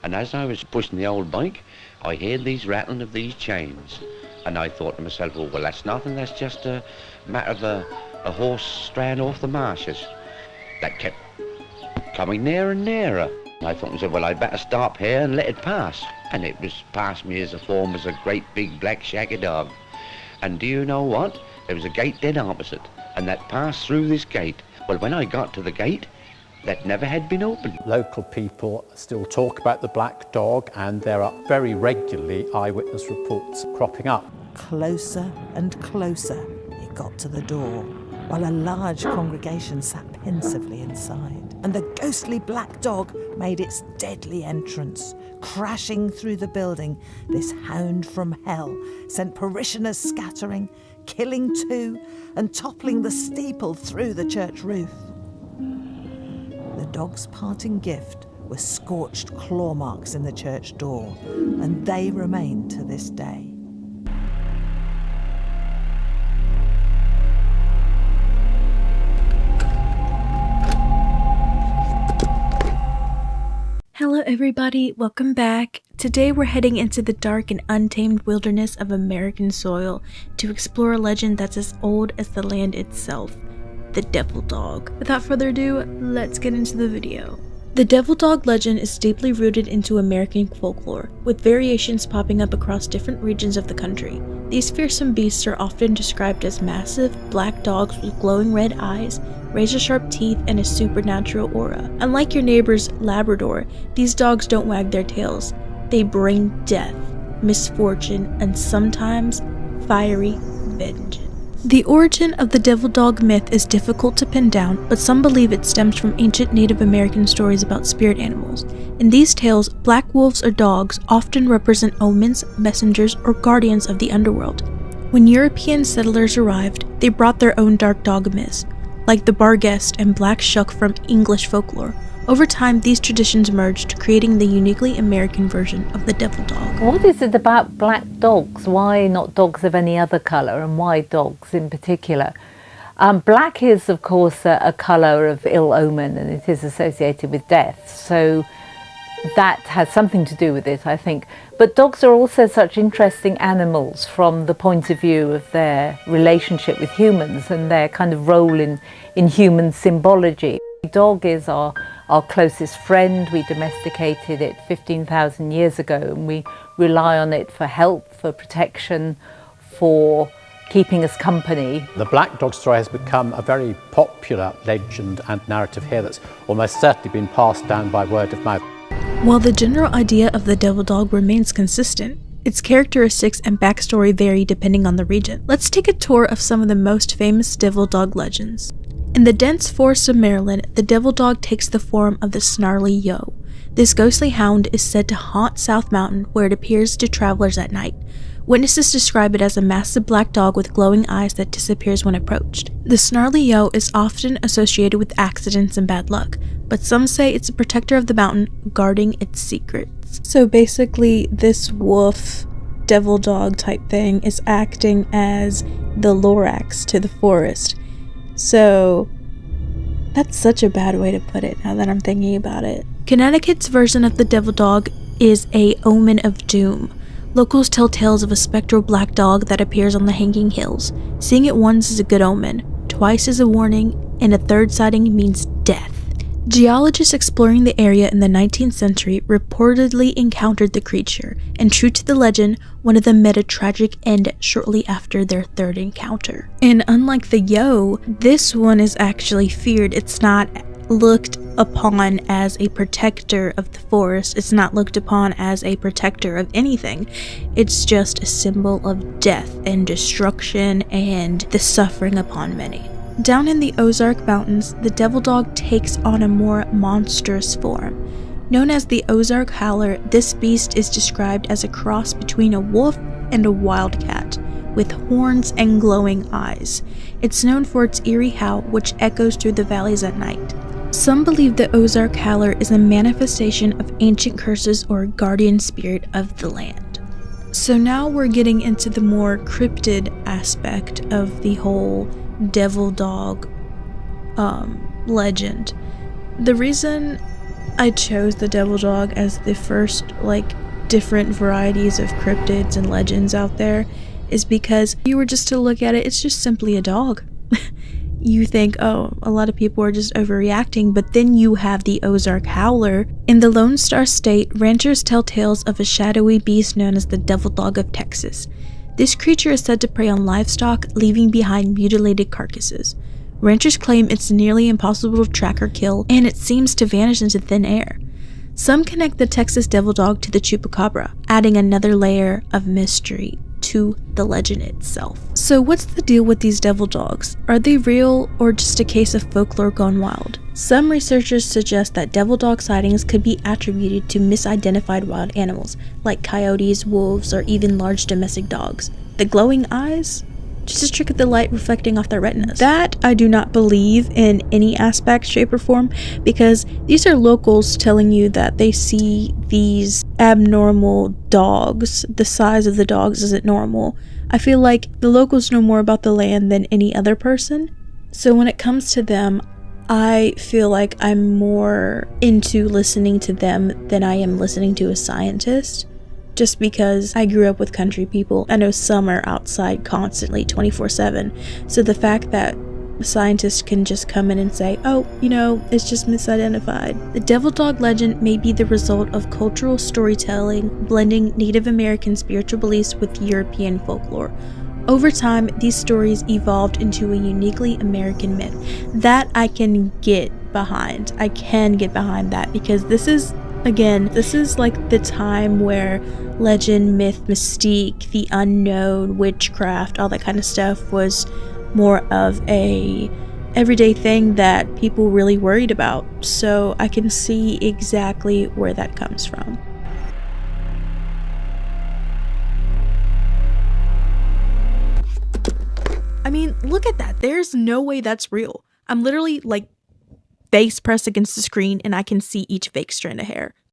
And as I was pushing the old bike, I heard these rattling of these chains. And I thought to myself, oh, well, that's nothing. That's just a matter of a horse straying off the marshes. That kept coming nearer and nearer. I thought to myself, well, I better stop here and let it pass. And it was past me as a form as a great big black shaggy dog. And do you know what? There was a gate dead opposite, and that passed through this gate. Well, when I got to the gate, that never had been opened. Local people still talk about the black dog, and there are very regularly eyewitness reports cropping up. Closer and closer it got to the door, while a large congregation sat pensively inside. And the ghostly black dog made its deadly entrance. Crashing through the building, this hound from hell sent parishioners scattering, killing two, and toppling the steeple through the church roof. The dog's parting gift were scorched claw marks in the church door, and they remain to this day. Hello everybody, welcome back. Today we're heading into the dark and untamed wilderness of American soil to explore a legend that's as old as the land itself, the devil dog. Without further ado, let's get into the video. The devil dog legend is deeply rooted into American folklore, with variations popping up across different regions of the country. These fearsome beasts are often described as massive, black dogs with glowing red eyes, razor-sharp teeth, and a supernatural aura. Unlike your neighbor's Labrador, these dogs don't wag their tails. They bring death, misfortune, and sometimes fiery vengeance. The origin of the devil dog myth is difficult to pin down, but some believe it stems from ancient Native American stories about spirit animals. In these tales, black wolves or dogs often represent omens, messengers, or guardians of the underworld. When European settlers arrived, they brought their own dark dog myths, like the Barghest and Black Shuck from English folklore. Over time, these traditions merged, creating the uniquely American version of the devil dog. What is it about black dogs? Why not dogs of any other colour, and why dogs in particular? Black is, of course, a colour of ill omen, and it is associated with death, so that has something to do with it, I think. But dogs are also such interesting animals from the point of view of their relationship with humans and their kind of role in human symbology. The dog is our closest friend. We domesticated it 15,000 years ago, and we rely on it for help, for protection, for keeping us company. The black dog story has become a very popular legend and narrative here that's almost certainly been passed down by word of mouth. While the general idea of the devil dog remains consistent, its characteristics and backstory vary depending on the region. Let's take a tour of some of the most famous devil dog legends. In the dense forests of Maryland, the devil dog takes the form of the snarly yo. This ghostly hound is said to haunt South Mountain, where it appears to travelers at night. Witnesses describe it as a massive black dog with glowing eyes that disappears when approached. The snarly yo is often associated with accidents and bad luck, but some say it's a protector of the mountain, guarding its secrets. So basically, this wolf devil dog type thing is acting as the Lorax to the forest. So that's such a bad way to put it now that I'm thinking about it. Connecticut's version of the devil dog is a Omen of Doom. Locals tell tales of a spectral black dog that appears on the hanging hills. Seeing it once is a good omen, twice is a warning, and a third sighting means death. Geologists exploring the area in the 19th century reportedly encountered the creature, and true to the legend, one of them met a tragic end shortly after their third encounter. And unlike the yo, this one is actually feared. It's not looked upon as a protector of the forest. It's not looked upon as a protector of anything. It's just a symbol of death and destruction and the suffering upon many. Down in the Ozark Mountains, the devil dog takes on a more monstrous form. Known as the Ozark Howler, this beast is described as a cross between a wolf and a wildcat, with horns and glowing eyes. It's known for its eerie howl, which echoes through the valleys at night. Some believe the Ozark Howler is a manifestation of ancient curses or a guardian spirit of the land. So now we're getting into the more cryptid aspect of the whole devil dog legend. The reason I chose the devil dog as the first, different varieties of cryptids and legends out there is because if you were just to look at it, it's just simply a dog. You think, oh, a lot of people are just overreacting, but then you have the Ozark Howler. In the Lone Star State, ranchers tell tales of a shadowy beast known as the Devil Dog of Texas. This creature is said to prey on livestock, leaving behind mutilated carcasses. Ranchers claim it's nearly impossible to track or kill, and it seems to vanish into thin air. Some connect the Texas Devil Dog to the Chupacabra, adding another layer of mystery to the legend itself. So what's the deal with these devil dogs? Are they real or just a case of folklore gone wild? Some researchers suggest that devil dog sightings could be attributed to misidentified wild animals, like coyotes, wolves, or even large domestic dogs. The glowing eyes? Just a trick of the light reflecting off their retinas. That I do not believe in any aspect, shape, or form, because these are locals telling you that they see these abnormal dogs. The size of the dogs isn't normal. I feel like the locals know more about the land than any other person. So when it comes to them, I feel like I'm more into listening to them than I am listening to a scientist. Just because I grew up with country people. I know some are outside constantly 24/7. So the fact that scientists can just come in and say, oh, it's just misidentified. The devil dog legend may be the result of cultural storytelling, blending Native American spiritual beliefs with European folklore. Over time, these stories evolved into a uniquely American myth. That I can get behind. I can get behind that because this is like the time where legend, myth, mystique, the unknown, witchcraft, all that kind of stuff was more of a everyday thing that people really worried about. So I can see exactly where that comes from. I mean, look at that. There's no way that's real. I'm literally face pressed against the screen and I can see each fake strand of hair.